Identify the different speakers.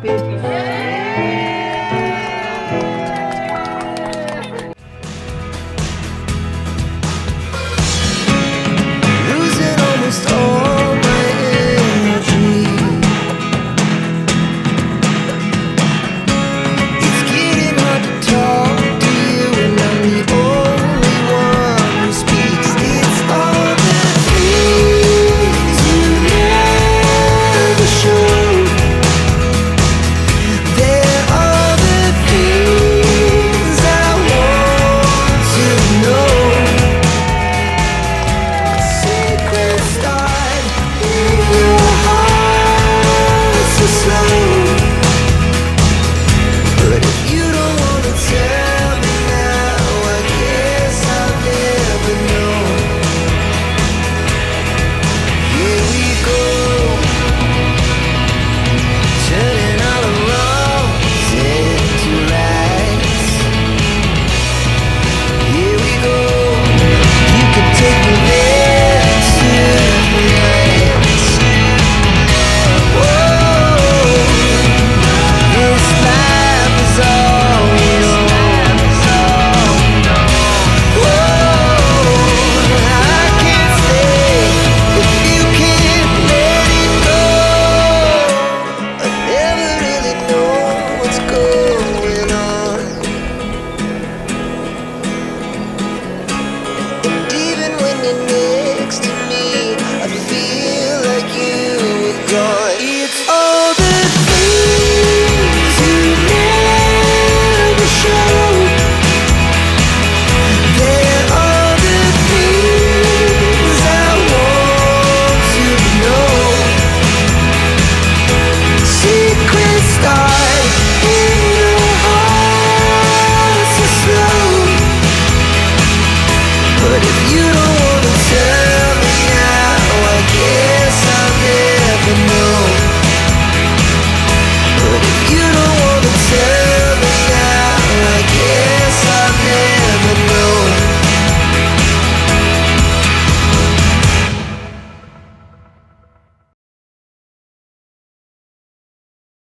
Speaker 1: Losing almost all my energy. It's getting hard to talk to you, and I'm the only one who speaks. It's all the things you never show. There are the things I want to know. Secret start in your heart so slow. But if you don't wanna tell me now, I guess I'll never know. Here we go, turning all the wrongs into rights. Here we go, you can take me there tonight. Whoa, this life is all we know. Whoa, I can't stay if you can't let it go. I never really know what's going on. And even when you're next to me, I feel like you were gone. It's all the things you never show. There are the things I want to know. Secret start in your heart so slow. But if you don't